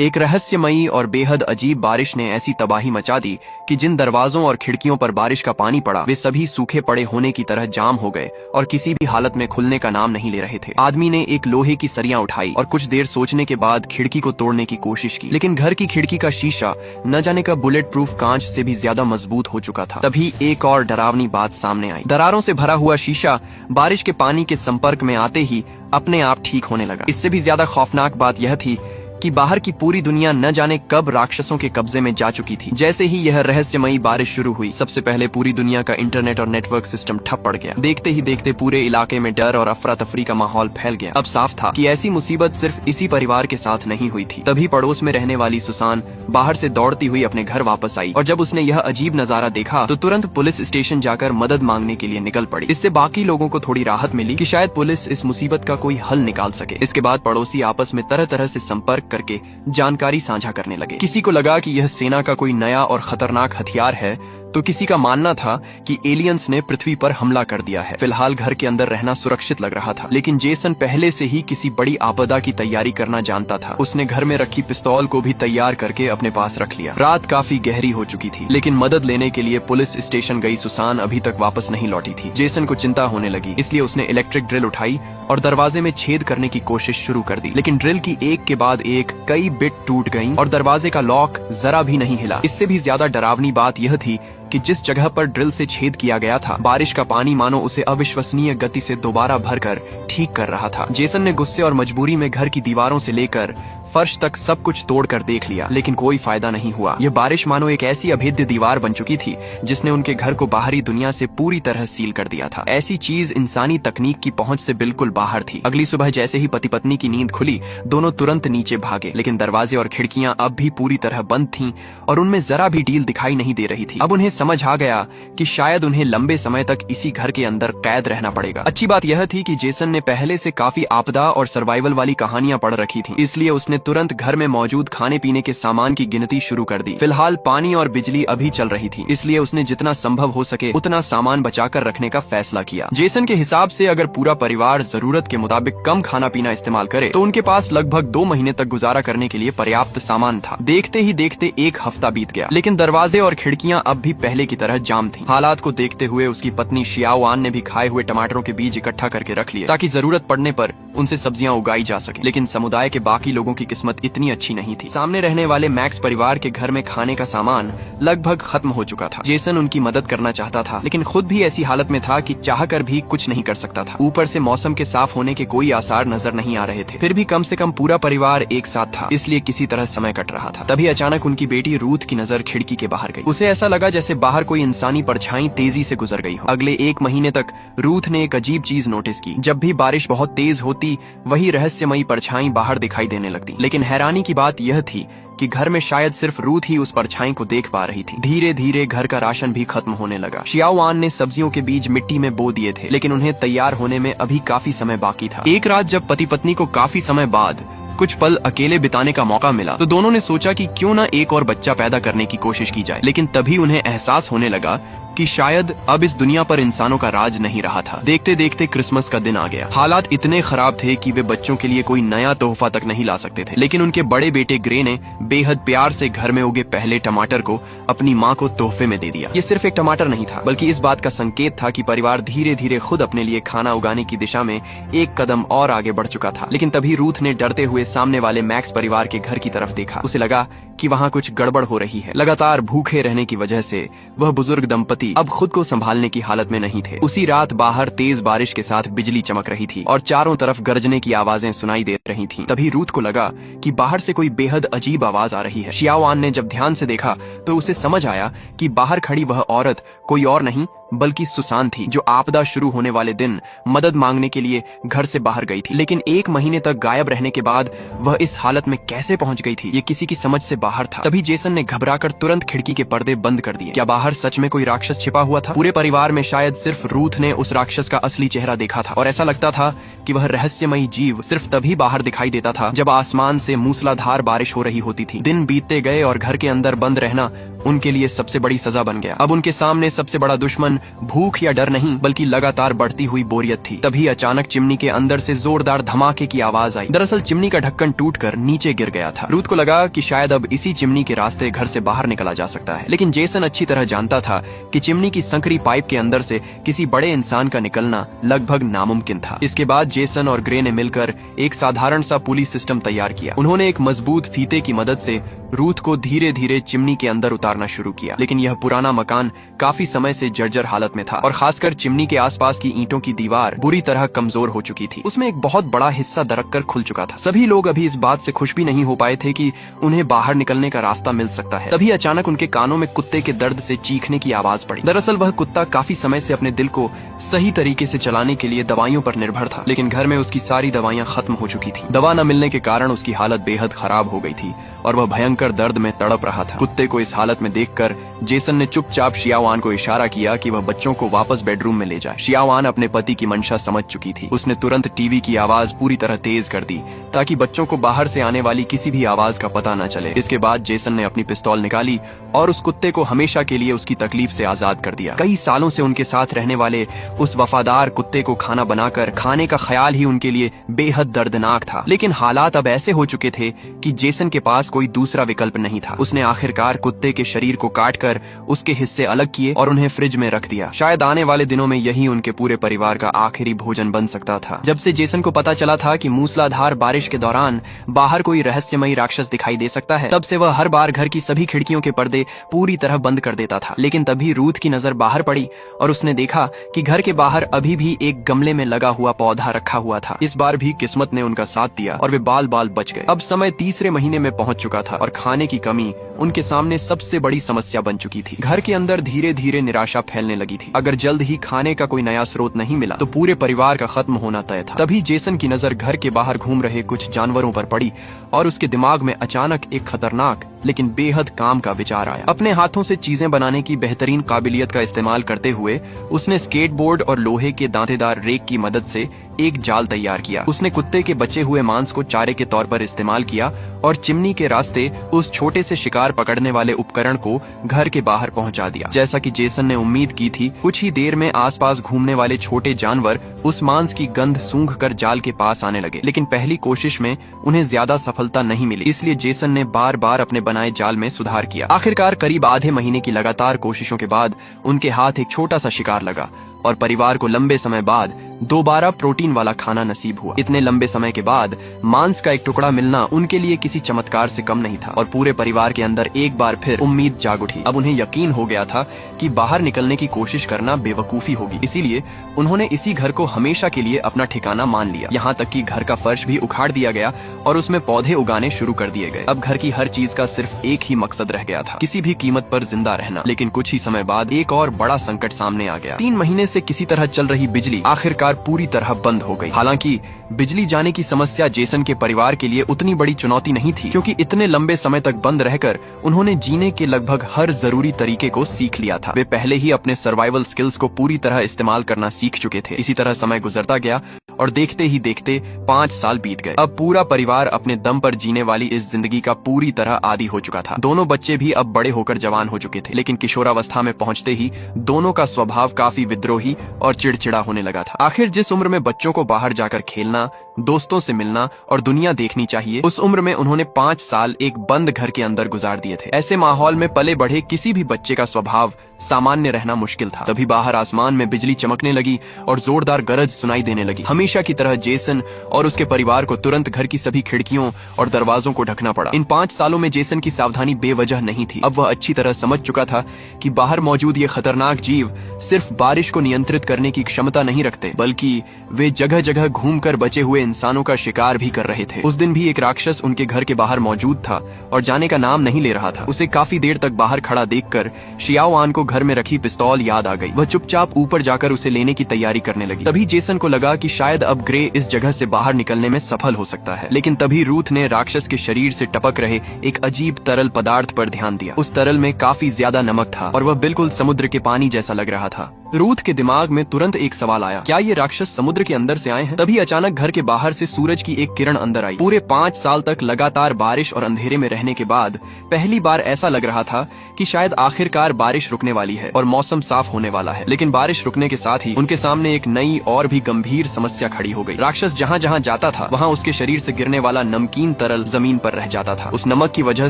एक रहस्यमयी और बेहद अजीब बारिश ने ऐसी तबाही मचा दी कि जिन दरवाजों और खिड़कियों पर बारिश का पानी पड़ा वे सभी सूखे पड़े होने की तरह जाम हो गए और किसी भी हालत में खुलने का नाम नहीं ले रहे थे। आदमी ने एक लोहे की सरियां उठाई और कुछ देर सोचने के बाद खिड़की को तोड़ने की कोशिश की, लेकिन घर की खिड़की का शीशा न जाने का बुलेट प्रूफ कांच से भी ज्यादा मजबूत हो चुका था। तभी एक और डरावनी बात सामने आई। दरारों से भरा हुआ शीशा बारिश के पानी के संपर्क में आते ही अपने आप ठीक होने लगा। इससे भी ज्यादा खौफनाक बात यह थी कि बाहर की पूरी दुनिया न जाने कब राक्षसों के कब्जे में जा चुकी थी। जैसे ही यह रहस्यमयी बारिश शुरू हुई, सबसे पहले पूरी दुनिया का इंटरनेट और नेटवर्क सिस्टम ठप पड़ गया। देखते ही देखते पूरे इलाके में डर और अफरा तफरी का माहौल फैल गया। अब साफ था कि ऐसी मुसीबत सिर्फ इसी परिवार के साथ नहीं हुई थी। तभी पड़ोस में रहने वाली सुसान बाहर से दौड़ती हुई अपने घर वापस आई और जब उसने यह अजीब नजारा देखा तो तुरंत पुलिस स्टेशन जाकर मदद मांगने के लिए निकल पड़ी। इससे बाकी लोगों को थोड़ी राहत मिली कि शायद पुलिस इस मुसीबत का कोई हल निकाल सके। इसके बाद पड़ोसी आपस में तरह तरह से संपर्क करके जानकारी साझा करने लगे। किसी को लगा कि यह सेना का कोई नया और खतरनाक हथियार है, तो किसी का मानना था कि एलियंस ने पृथ्वी पर हमला कर दिया है। फिलहाल घर के अंदर रहना सुरक्षित लग रहा था, लेकिन जेसन पहले से ही किसी बड़ी आपदा की तैयारी करना जानता था। उसने घर में रखी पिस्तौल को भी तैयार करके अपने पास रख लिया। रात काफी गहरी हो चुकी थी, लेकिन मदद लेने के लिए पुलिस स्टेशन गई सुसान अभी तक वापस नहीं लौटी थी। जेसन को चिंता होने लगी, इसलिए उसने इलेक्ट्रिक ड्रिल उठाई और दरवाजे में छेद करने की कोशिश शुरू कर दी। लेकिन ड्रिल की एक के बाद एक कई बिट टूट गईं और दरवाजे का लॉक जरा भी नहीं हिला। इससे भी ज्यादा डरावनी बात यह थी कि जिस जगह पर ड्रिल से छेद किया गया था, बारिश का पानी मानो उसे अविश्वसनीय गति से दोबारा भरकर ठीक कर रहा था। जेसन ने गुस्से और मजबूरी में घर की दीवारों से लेकर फर्श तक सब कुछ तोड़कर देख लिया, लेकिन कोई फायदा नहीं हुआ। यह बारिश मानो एक ऐसी अभेद्य दीवार बन चुकी थी जिसने उनके घर को बाहरी दुनिया से पूरी तरह सील कर दिया था। ऐसी चीज इंसानी तकनीक की पहुंच से बिल्कुल बाहर थी। अगली सुबह जैसे ही पति पत्नी की नींद खुली, दोनों तुरंत नीचे भागे, लेकिन दरवाजे और खिड़कियां अब भी पूरी तरह बंद थीं और उनमें जरा भी डील दिखाई नहीं दे रही थी। अब उन्हें समझ आ गया कि शायद उन्हें लंबे समय तक इसी घर के अंदर कैद रहना पड़ेगा। अच्छी बात यह थी कि जेसन ने पहले से काफी आपदा और सर्वाइवल वाली कहानियां पढ़ रखी थी, इसलिए उसने तुरंत घर में मौजूद खाने पीने के सामान की गिनती शुरू कर दी। फिलहाल पानी और बिजली अभी चल रही थी, इसलिए उसने जितना संभव हो सके उतना सामान बचाकर रखने का फैसला किया। जेसन के हिसाब से अगर पूरा परिवार जरूरत के मुताबिक कम खाना पीना इस्तेमाल करे तो उनके पास लगभग 2 महीने तक गुजारा करने के लिए पर्याप्त सामान था। देखते ही देखते एक हफ्ता बीत गया, लेकिन दरवाजे और खिड़कियां अब भी पहले की तरह जाम थी। हालात को देखते हुए उसकी पत्नी शियाओआन ने भी खाए हुए टमाटरों के बीज इकट्ठा करके रख लिए ताकि जरूरत पड़ने पर उनसे सब्जियां उगाई जा सके। लेकिन समुदाय के बाकी लोगों की किस्मत इतनी अच्छी नहीं थी। सामने रहने वाले मैक्स परिवार के घर में खाने का सामान लगभग खत्म हो चुका था। जेसन उनकी मदद करना चाहता था, लेकिन खुद भी ऐसी हालत में था कि चाहकर भी कुछ नहीं कर सकता था। ऊपर से मौसम के साफ होने के कोई आसार नजर नहीं आ रहे थे। फिर भी कम से कम पूरा परिवार एक साथ था, इसलिए किसी तरह समय कट रहा था। तभी अचानक उनकी बेटी रूथ की नजर खिड़की के बाहर गई। उसे ऐसा लगा जैसे बाहर कोई इंसानी परछाई तेजी से गुजर गई हो। अगले 1 महीने तक रूथ ने एक अजीब चीज नोटिस की। जब भी बारिश बहुत तेज होती, वही रहस्यमयी परछाई बाहर दिखाई देने लगती। लेकिन हैरानी की बात यह थी कि घर में शायद सिर्फ रूथ ही उस परछाई को देख पा रही थी। धीरे धीरे घर का राशन भी खत्म होने लगा। शियाओआन ने सब्जियों के बीज मिट्टी में बो दिए थे, लेकिन उन्हें तैयार होने में अभी काफी समय बाकी था। एक रात जब पति पत्नी को काफी समय बाद कुछ पल अकेले बिताने का मौका मिला तो दोनों ने सोचा कि क्यों ना एक और बच्चा पैदा करने की कोशिश की जाए। लेकिन तभी उन्हें एहसास होने लगा कि शायद अब इस दुनिया पर इंसानों का राज नहीं रहा था। देखते देखते क्रिसमस का दिन आ गया। हालात इतने खराब थे कि वे बच्चों के लिए कोई नया तोहफा तक नहीं ला सकते थे, लेकिन उनके बड़े बेटे ग्रे ने बेहद प्यार से घर में उगे पहले टमाटर को अपनी माँ को तोहफे में दे दिया। ये सिर्फ एक टमाटर नहीं था, बल्कि इस बात का संकेत था कि परिवार धीरे धीरे खुद अपने लिए खाना उगाने की दिशा में एक कदम और आगे बढ़ चुका था। लेकिन तभी रूथ ने डरते हुए सामने वाले मैक्स परिवार के घर की तरफ देखा। उसे लगा कि वहाँ कुछ गड़बड़ हो रही है। लगातार भूखे रहने की वजह से वह बुजुर्ग दंपति अब खुद को संभालने की हालत में नहीं थे। उसी रात बाहर तेज बारिश के साथ बिजली चमक रही थी और चारों तरफ गरजने की आवाजें सुनाई दे रही थीं। तभी रूथ को लगा कि बाहर से कोई बेहद अजीब आवाज आ रही है। शियाओआन ने जब ध्यान से देखा तो उसे समझ आया कि बाहर खड़ी वह औरत कोई और नहीं बल्कि सुसान थी, जो आपदा शुरू होने वाले दिन मदद मांगने के लिए घर से बाहर गई थी। लेकिन 1 महीने तक गायब रहने के बाद वह इस हालत में कैसे पहुंच गई थी, ये किसी की समझ से बाहर था। तभी जेसन ने घबराकर तुरंत खिड़की के पर्दे बंद कर दिए। क्या बाहर सच में कोई राक्षस छिपा हुआ था? पूरे परिवार में शायद सिर्फ रूथ ने उस राक्षस का असली चेहरा देखा था और ऐसा लगता था कि वह रहस्यमयी जीव सिर्फ तभी बाहर दिखाई देता था जब आसमान से मूसलाधार बारिश हो रही होती थी। दिन बीतते गए और घर के अंदर बंद रहना उनके लिए सबसे बड़ी सजा बन गया। अब उनके सामने सबसे बड़ा दुश्मन भूख या डर नहीं बल्कि लगातार बढ़ती हुई बोरियत थी। तभी अचानक चिमनी के अंदर से जोरदार धमाके की आवाज आई। दरअसल चिमनी का ढक्कन टूटकर नीचे गिर गया था। रूथ को लगा कि शायद अब इसी चिमनी के रास्ते घर से बाहर निकला जा सकता है, लेकिन जेसन अच्छी तरह जानता था कि चिमनी की संकरी पाइप के अंदर से किसी बड़े इंसान का निकलना लगभग नामुमकिन था। इसके बाद जेसन और ग्रे ने मिलकर एक साधारण सा पुली सिस्टम तैयार किया। उन्होंने एक मजबूत फीते की मदद से रूथ को धीरे धीरे चिमनी के अंदर उतारना शुरू किया, लेकिन यह पुराना मकान काफी समय से जर्जर हालत में था और खासकर चिमनी के आसपास की ईंटों की दीवार बुरी तरह कमजोर हो चुकी थी। उसमें एक बहुत बड़ा हिस्सा दरककर खुल चुका था। सभी लोग अभी इस बात से खुश भी नहीं हो पाए थे कि उन्हें बाहर निकलने का रास्ता मिल सकता है। तभी अचानक उनके कानों में कुत्ते के दर्द से चीखने की आवाज पड़ी। दरअसल वह कुत्ता काफी समय से अपने दिल को सही तरीके से चलाने के लिए दवाइयों पर निर्भर था, लेकिन घर में उसकी सारी दवाइयां खत्म हो चुकी थी। दवा न मिलने के कारण उसकी हालत बेहद खराब हो गई थी और वह भयंकर दर्द में तड़प रहा था। कुत्ते को इस हालत में देखकर जेसन ने चुपचाप शियावान को इशारा किया कि वह बच्चों को वापस बेडरूम में ले जाए। शियावान अपने पति की मंशा समझ चुकी थी। उसने तुरंत टीवी की आवाज पूरी तरह तेज कर दी ताकि बच्चों को बाहर से आने वाली किसी भी आवाज का पता न चले। इसके बाद जेसन ने अपनी पिस्तौल निकाली और उस कुत्ते को हमेशा के लिए उसकी तकलीफ से आजाद कर दिया। कई सालों से उनके साथ रहने वाले उस वफादार कुत्ते को खाना बनाकर खाने का ख्याल ही उनके लिए बेहद दर्दनाक था, लेकिन हालात अब ऐसे हो चुके थे कि जेसन के पास कोई दूसरा विकल्प नहीं था। उसने आखिरकार कुत्ते के शरीर को काटकर उसके हिस्से अलग किए और उन्हें फ्रिज में रख दिया। शायद आने वाले दिनों में यही उनके पूरे परिवार का आखिरी भोजन बन सकता था। जब से जेसन को पता चला था कि मूसलाधार बारिश के दौरान बाहर कोई रहस्यमयी राक्षस दिखाई दे सकता है, तब से वह हर बार घर की सभी खिड़कियों के पर्दे पूरी तरह बंद कर देता था। लेकिन तभी रूथ की नजर बाहर पड़ी और उसने देखा कि घर के बाहर अभी भी एक गमले में लगा हुआ पौधा रखा हुआ था। इस बार भी किस्मत ने उनका साथ दिया और वे बाल बाल बच गए। अब समय तीसरे महीने में पहुंच चुका था और खाने की कमी उनके सामने सबसे बड़ी समस्या बन चुकी थी। घर के अंदर धीरे धीरे निराशा फैलने लगी थी। अगर जल्द ही खाने का कोई नया स्रोत नहीं मिला तो पूरे परिवार का खत्म होना तय था। तभी जेसन की नजर घर के बाहर घूम रहे कुछ जानवरों पर पड़ी और उसके दिमाग में अचानक एक खतरनाक लेकिन बेहद काम का विचार आया। अपने हाथों से चीजें बनाने की बेहतरीन काबिलियत का इस्तेमाल करते हुए उसने स्केटबोर्ड और लोहे के दांतेदार रेक की मदद से एक जाल तैयार किया। उसने कुत्ते के बचे हुए मांस को चारे के तौर पर इस्तेमाल किया और चिमनी के रास्ते उस छोटे से शिकार पकड़ने वाले उपकरण को घर के बाहर पहुंचा दिया। जैसा कि जेसन ने उम्मीद की थी, कुछ ही देर में आसपास घूमने वाले छोटे जानवर उस मांस की गंध सूंघकर जाल के पास आने लगे, लेकिन पहली कोशिश में उन्हें ज्यादा सफलता नहीं मिली। इसलिए जेसन ने बार बार अपने बनाए जाल में सुधार किया। आखिरकार करीब आधे महीने की लगातार कोशिशों के बाद उनके हाथ एक छोटा सा शिकार लगा और परिवार को लंबे समय बाद दोबारा प्रोटीन वाला खाना नसीब हुआ। इतने लंबे समय के बाद मांस का एक टुकड़ा मिलना उनके लिए किसी चमत्कार से कम नहीं था और पूरे परिवार के अंदर एक बार फिर उम्मीद जाग उठी। अब उन्हें यकीन हो गया था कि बाहर निकलने की कोशिश करना बेवकूफी होगी, इसीलिए उन्होंने इसी घर को हमेशा के लिए अपना ठिकाना मान लिया। यहाँ तक कि घर का फर्श भी उखाड़ दिया गया और उसमें पौधे उगाने शुरू कर दिए गए। अब घर की हर चीज का सिर्फ एक ही मकसद रह गया था, किसी भी कीमत पर जिंदा रहना। लेकिन कुछ ही समय बाद एक और बड़ा संकट सामने आ गया। 3 महीने से किसी तरह चल रही बिजली आखिरकार पूरी तरह बंद हो गई। हालांकि बिजली जाने की समस्या जेसन के परिवार के लिए उतनी बड़ी चुनौती नहीं थी, क्योंकि इतने लंबे समय तक बंद रहकर उन्होंने जीने के लगभग हर जरूरी तरीके को सीख लिया था। वे पहले ही अपने सर्वाइवल स्किल्स को पूरी तरह इस्तेमाल करना सीख चुके थे। इसी तरह समय गुजरता गया और देखते ही देखते 5 साल बीत गए। अब पूरा परिवार अपने दम पर जीने वाली इस जिंदगी का पूरी तरह आदी हो चुका था। दोनों बच्चे भी अब बड़े होकर जवान हो चुके थे, लेकिन किशोरावस्था में पहुंचते ही दोनों का स्वभाव काफी विद्रोही और चिड़चिड़ा होने लगा था। आखिर जिस उम्र में बच्चों को बाहर जाकर खेलना, दोस्तों से मिलना और दुनिया देखनी चाहिए, उस उम्र में उन्होंने 5 साल एक बंद घर के अंदर गुजार दिए थे। ऐसे माहौल में पले बढ़े किसी भी बच्चे का स्वभाव सामान्य रहना मुश्किल था। तभी बाहर आसमान में बिजली चमकने लगी और जोरदार गरज सुनाई देने लगी। हमेशा की तरह जेसन और उसके परिवार को तुरंत घर की सभी खिड़कियों और दरवाजों को ढकना पड़ा। इन 5 सालों में जेसन की सावधानी बेवजह नहीं थी। अब वह अच्छी तरह समझ चुका था कि बाहर मौजूद ये खतरनाक जीव सिर्फ बारिश को नियंत्रित करने की क्षमता नहीं रखते, बल्कि वे जगह जगह घूमकर बचे हुए इंसानों का शिकार भी कर रहे थे। उस दिन भी एक राक्षस उनके घर के बाहर मौजूद था और जाने का नाम नहीं ले रहा था। उसे काफी देर तक बाहर खड़ा देखकर शियाओआन को घर में रखी पिस्तौल याद आ गई। वह चुपचाप ऊपर जाकर उसे लेने की तैयारी करने लगी। तभी जेसन को लगा कि शायद अब ग्रे इस जगह से बाहर निकलने में सफल हो सकता है। लेकिन तभी रूथ ने राक्षस के शरीर से टपक रहे एक अजीब तरल पदार्थ पर ध्यान दिया। उस तरल में काफी ज्यादा नमक था और वह बिल्कुल समुद्र के पानी जैसा लग रहा था। रूथ के दिमाग में तुरंत एक सवाल आया, क्या ये राक्षस समुद्र के अंदर से आए हैं? तभी अचानक घर के बाहर से सूरज की एक किरण अंदर आई। पूरे 5 साल तक लगातार बारिश और अंधेरे में रहने के बाद पहली बार ऐसा लग रहा था कि शायद आखिरकार बारिश रुकने वाली है और मौसम साफ होने वाला है। लेकिन बारिश रुकने के साथ ही उनके सामने एक नई और भी गंभीर समस्या खड़ी हो गई। राक्षस जहाँ जहाँ जाता था वहाँ उसके शरीर से गिरने वाला नमकीन तरल जमीन पर रह जाता था। उस नमक की वजह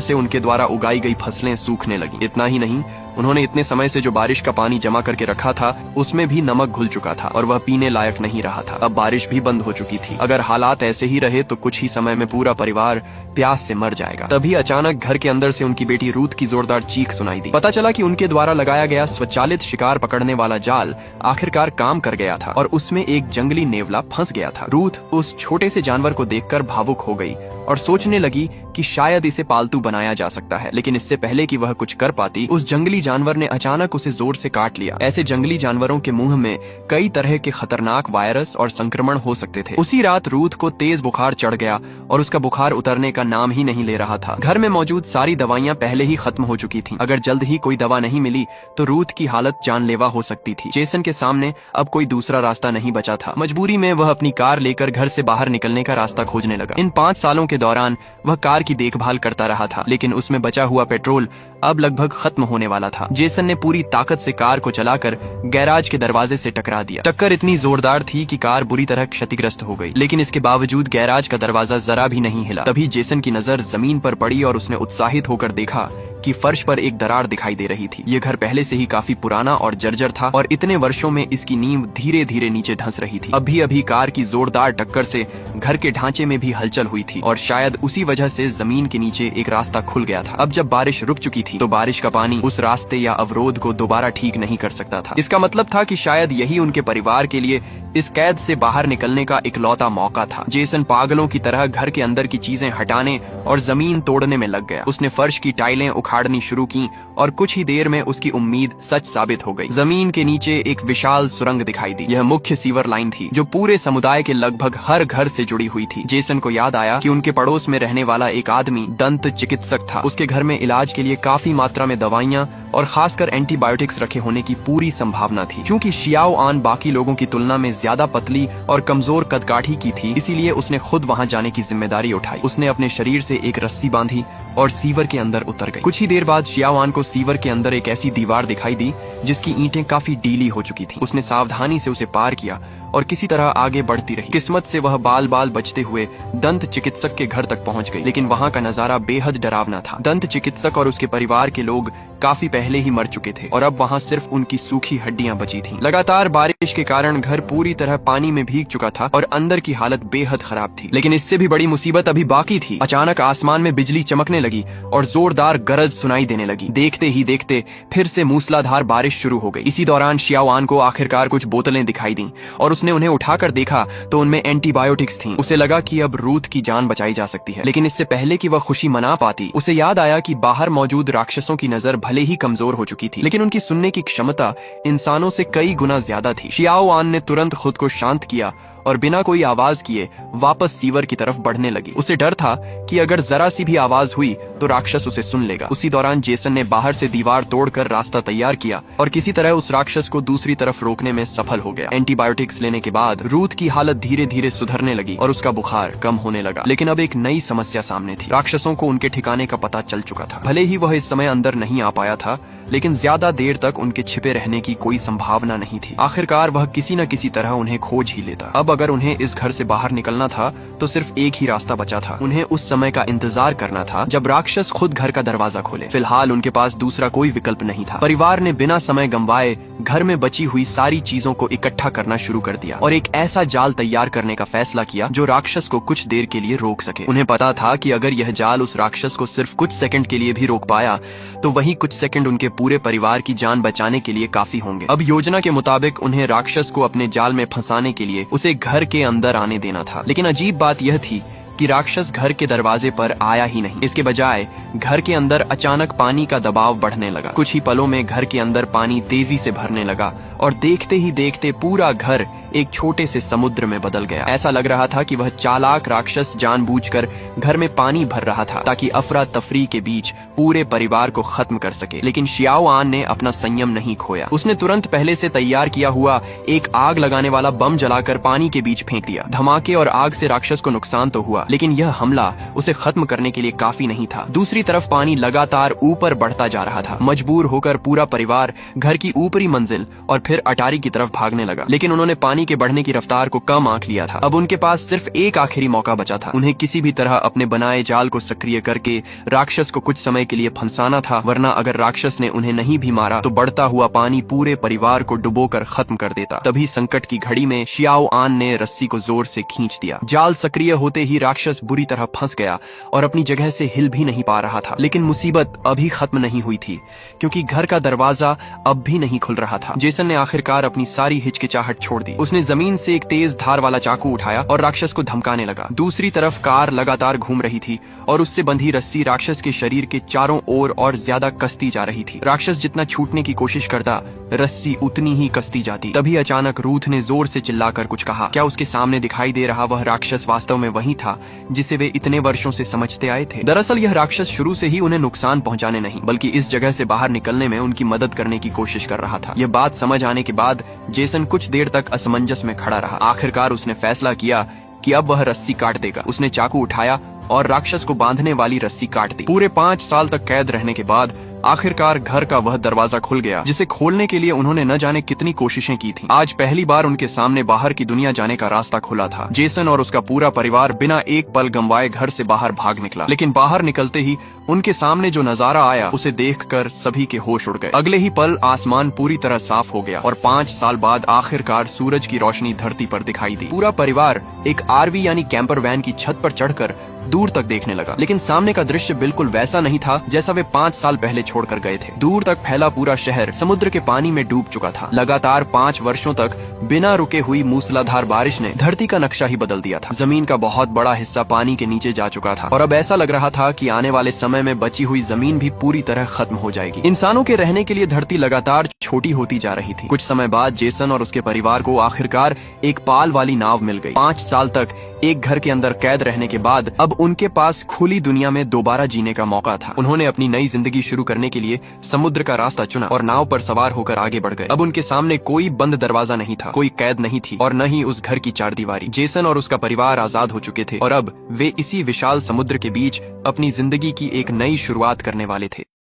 से उनके द्वारा उगाई गई फसलें सूखने लगी। इतना ही नहीं, उन्होंने इतने समय से जो बारिश का पानी जमा करके रखा था उसमें भी नमक घुल चुका था और वह पीने लायक नहीं रहा था। अब बारिश भी बंद हो चुकी थी। अगर हालात ऐसे ही रहे तो कुछ ही समय में पूरा परिवार प्यास से मर जाएगा। तभी अचानक घर के अंदर से उनकी बेटी रूथ की जोरदार चीख सुनाई दी। पता चला कि उनके द्वारा लगाया गया स्वचालित शिकार पकड़ने वाला जाल आखिरकार काम कर गया था और उसमें एक जंगली नेवला फंस गया था। रूथ उस छोटे से जानवर को देखकर भावुक हो गई और सोचने लगी कि शायद इसे पालतू बनाया जा सकता है। लेकिन इससे पहले कि वह कुछ कर पाती, उस जंगली जानवर ने अचानक उसे जोर से काट लिया। ऐसे जंगली जानवरों के मुंह में कई तरह के खतरनाक वायरस और संक्रमण हो सकते थे। उसी रात रूथ को तेज बुखार चढ़ गया और उसका बुखार उतरने का नाम ही नहीं ले रहा था। घर में मौजूद सारी दवाइयां पहले ही खत्म हो चुकी थीं। अगर जल्द ही कोई दवा नहीं मिली तो रूथ की हालत जानलेवा हो सकती थी। जेसन के सामने अब कोई दूसरा रास्ता नहीं बचा था। मजबूरी में वह अपनी कार लेकर घर से बाहर निकलने का रास्ता खोजने लगा। इन 5 सालों के दौरान वह कार की देखभाल करता रहा था, लेकिन उसमें बचा हुआ पेट्रोल अब लगभग खत्म होने वाला था। जेसन ने पूरी ताकत से कार को चलाकर गैराज के दरवाजे से टकरा दिया। टक्कर इतनी जोरदार थी कि कार बुरी तरह क्षतिग्रस्त हो गई, लेकिन इसके बावजूद गैराज का दरवाजा जरा भी नहीं हिला। तभी जेसन की नजर जमीन पर पड़ी और उसने उत्साहित होकर देखा कि फर्श पर एक दरार दिखाई दे रही थी। ये घर पहले से ही काफी पुराना और जर्जर था और इतने वर्षों में इसकी नींव धीरे धीरे नीचे धंस रही थी। अभी अभी कार की जोरदार टक्कर से घर के ढांचे में भी हलचल हुई थी और शायद उसी वजह से जमीन के नीचे एक रास्ता खुल गया था। अब जब बारिश रुक चुकी थी तो बारिश का पानी उस रास्ते या अवरोध को दोबारा ठीक नहीं कर सकता था। इसका मतलब था कि शायद यही उनके परिवार के लिए इस कैद से बाहर निकलने का इकलौता मौका था। जेसन पागलों की तरह घर के अंदर की चीजें हटाने और जमीन तोड़ने में लग गया। उसने फर्श की टाइलें उखाड़नी शुरू की और कुछ ही देर में उसकी उम्मीद सच साबित हो गई। जमीन के नीचे एक विशाल सुरंग दिखाई दी। यह मुख्य सीवर लाइन थी जो पूरे समुदाय के लगभग हर घर से जुड़ी हुई थी। जेसन को याद आया कि उनके पड़ोस में रहने वाला एक आदमी दंत चिकित्सक था। उसके घर में इलाज के लिए काफी मात्रा में दवाइयां और खासकर एंटीबायोटिक्स रखे होने की पूरी संभावना थी। क्योंकि शियाओ आन बाकी लोगों की तुलना में ज्यादा पतली और कमजोर कदकाठी की थी, इसीलिए उसने खुद वहां जाने की जिम्मेदारी उठाई। उसने अपने शरीर से एक रस्सी बांधी और सीवर के अंदर उतर गई। कुछ ही देर बाद शियाओ आन को सीवर के अंदर एक ऐसी दीवार दिखाई दी जिसकी ईंटें काफी ढीली हो चुकी थीं। उसने सावधानी से उसे पार किया और किसी तरह आगे बढ़ती रही। किस्मत से वह बाल बाल बचते हुए दंत चिकित्सक के घर तक पहुंच गई, लेकिन वहां का नजारा बेहद डरावना था। दंत चिकित्सक और उसके परिवार के लोग काफी पहले ही मर चुके थे और अब वहां सिर्फ उनकी सूखी हड्डियां बची थीं। लगातार बारिश के कारण घर पूरी तरह पानी में भीग चुका था और अंदर की हालत बेहद खराब थी। लेकिन इससे भी बड़ी मुसीबत अभी बाकी थी। अचानक आसमान में बिजली चमकने लगी और जोरदार गरज सुनाई देने लगी। देखते ही देखते फिर से मूसलाधार बारिश शुरू हो गई। इसी दौरान शियाओ आन को आखिरकार कुछ बोतलें दिखाई दी और उसने उन्हें उठाकर देखा तो उनमें एंटीबायोटिक्स थीं। उसे लगा कि अब रूथ की जान बचाई जा सकती है। लेकिन इससे पहले कि वह खुशी मना पाती, उसे याद आया कि बाहर मौजूद राक्षसों की नजर भले ही कमजोर हो चुकी थी, लेकिन उनकी सुनने की क्षमता इंसानों से कई गुना ज्यादा थी। शियाओ आन ने तुरंत खुद को शांत किया और बिना कोई आवाज किए वापस सीवर की तरफ बढ़ने लगी। उसे डर था कि अगर जरा सी भी आवाज हुई तो राक्षस उसे सुन लेगा। उसी दौरान जेसन ने बाहर से दीवार तोड़कर रास्ता तैयार किया और किसी तरह उस राक्षस को दूसरी तरफ रोकने में सफल हो गया। एंटीबायोटिक्स लेने के बाद रूथ की हालत धीरे धीरे सुधरने लगी और उसका बुखार कम होने लगा। लेकिन अब एक नई समस्या सामने थी। राक्षसों को उनके ठिकाने का पता चल चुका था। भले ही वह इस समय अंदर नहीं आ पाया था, लेकिन ज्यादा देर तक उनके छिपे रहने की कोई संभावना नहीं थी। आखिरकार वह किसी न किसी तरह उन्हें खोज ही लेता। अब अगर उन्हें इस घर से बाहर निकलना था तो सिर्फ एक ही रास्ता बचा था। उन्हें उस समय का इंतजार करना था जब राक्षस खुद घर का दरवाजा खोले। फिलहाल उनके पास दूसरा कोई विकल्प नहीं था। परिवार ने बिना समय गंवाए घर में बची हुई सारी चीजों को इकट्ठा करना शुरू कर दिया और एक ऐसा जाल तैयार करने का फैसला किया जो राक्षस को कुछ देर के लिए रोक सके। उन्हें पता था कि अगर यह जाल उस राक्षस को सिर्फ कुछ सेकंड के लिए भी रोक पाया तो वही कुछ सेकंड उनके पूरे परिवार की जान बचाने के लिए काफी होंगे। अब योजना के मुताबिक उन्हें राक्षस को अपने जाल में फंसाने के लिए उसे घर के अंदर आने देना था। लेकिन अजीब बात यह थी कि राक्षस घर के दरवाजे पर आया ही नहीं। इसके बजाय घर के अंदर अचानक पानी का दबाव बढ़ने लगा। कुछ ही पलों में घर के अंदर पानी तेजी से भरने लगा और देखते ही देखते पूरा घर एक छोटे से समुद्र में बदल गया। ऐसा लग रहा था कि वह चालाक राक्षस जानबूझकर घर में पानी भर रहा था ताकि अफरा तफरी के बीच पूरे परिवार को खत्म कर सके। लेकिन शियाओ आन ने अपना संयम नहीं खोया। उसने तुरंत पहले से तैयार किया हुआ एक आग लगाने वाला बम जलाकर पानी के बीच फेंक दिया। धमाके और आग से राक्षस को नुकसान तो हुआ, लेकिन यह हमला उसे खत्म करने के लिए काफी नहीं था। दूसरी तरफ पानी लगातार ऊपर बढ़ता जा रहा था। मजबूर होकर पूरा परिवार घर की ऊपरी मंजिल और फिर अटारी की तरफ भागने लगा, लेकिन उन्होंने पानी के बढ़ने की रफ्तार को कम आंक लिया था। अब उनके पास सिर्फ एक आखिरी मौका बचा था। उन्हें किसी भी तरह अपने बनाए जाल को सक्रिय करके राक्षस को कुछ समय के लिए फंसाना था, वरना अगर राक्षस ने उन्हें नहीं भी मारा तो बढ़ता हुआ पानी पूरे परिवार को डुबोकर खत्म कर देता। तभी संकट की घड़ी में शियाओ आन ने रस्सी को जोर से खींच दिया। जाल सक्रिय होते ही राक्षस बुरी तरह फंस गया और अपनी जगह से हिल भी नहीं पा रहा था। लेकिन मुसीबत अभी खत्म नहीं हुई थी, क्योंकि घर का दरवाजा अब भी नहीं खुल रहा था। जेसन ने आखिरकार अपनी सारी हिचकिचाहट छोड़ दी। उसने जमीन से एक तेज धार वाला चाकू उठाया और राक्षस को धमकाने लगा। दूसरी तरफ कार लगातार घूम रही थी और उससे बंधी रस्सी राक्षस के शरीर के चारों ओर और ज्यादा कसती जा रही थी। राक्षस जितना छूटने की कोशिश करता, रस्सी उतनी ही कसती जाती। तभी अचानक रूथ ने जोर से चिल्लाकर कुछ कहा। क्या उसके सामने दिखाई दे रहा वह राक्षस वास्तव में वही था जिसे वे इतने वर्षों से समझते आए थे? दरअसल यह राक्षस शुरू से ही उन्हें नुकसान पहुंचाने नहीं, बल्कि इस जगह से बाहर निकलने में उनकी मदद करने की कोशिश कर रहा था। यह बात समझ आने के बाद जेसन कुछ देर तक असमंजस में खड़ा रहा। आखिरकार उसने फैसला किया कि अब वह रस्सी काट देगा। उसने चाकू उठाया और राक्षस को बांधने वाली रस्सी काट दी। पूरे 5 साल तक कैद रहने के बाद आखिरकार घर का वह दरवाजा खुल गया, जिसे खोलने के लिए उन्होंने न जाने कितनी कोशिशें की थी। आज पहली बार उनके सामने बाहर की दुनिया जाने का रास्ता खुला था। जेसन और उसका पूरा परिवार बिना एक पल गंवाए घर से बाहर भाग निकला। लेकिन बाहर निकलते ही उनके सामने जो नजारा आया उसे देखकर सभी के होश उड़ गए। अगले ही पल आसमान पूरी तरह साफ हो गया और 5 साल बाद आखिरकार सूरज की रोशनी धरती पर दिखाई दी। पूरा परिवार एक आरवी यानी कैंपर वैन की छत पर चढ़कर दूर तक देखने लगा, लेकिन सामने का दृश्य बिल्कुल वैसा नहीं था जैसा वे 5 साल पहले छोड़कर गए थे। दूर तक फैला पूरा शहर समुद्र के पानी में डूब चुका था। लगातार 5 वर्षों तक बिना रुके हुई मूसलाधार बारिश ने धरती का नक्शा ही बदल दिया था। जमीन का बहुत बड़ा हिस्सा पानी के नीचे जा चुका था और अब ऐसा लग रहा था कि आने वाले समय में बची हुई जमीन भी पूरी तरह खत्म हो जाएगी। इंसानों के रहने के लिए धरती लगातार छोटी होती जा रही थी। कुछ समय बाद जेसन और उसके परिवार को आखिरकार एक पाल वाली नाव मिल गई। 5 साल तक एक घर के अंदर कैद रहने के बाद अब उनके पास खुली दुनिया में दोबारा जीने का मौका था। उन्होंने अपनी नई जिंदगी शुरू करने के लिए समुद्र का रास्ता चुना और नाव पर सवार होकर आगे बढ़ गए। अब उनके सामने कोई बंद दरवाजा नहीं था, कोई कैद नहीं थी और न ही उस घर की चारदीवारी। जेसन और उसका परिवार आजाद हो चुके थे और अब वे इसी विशाल समुद्र के बीच अपनी जिंदगी की एक नई शुरुआत करने वाले थे।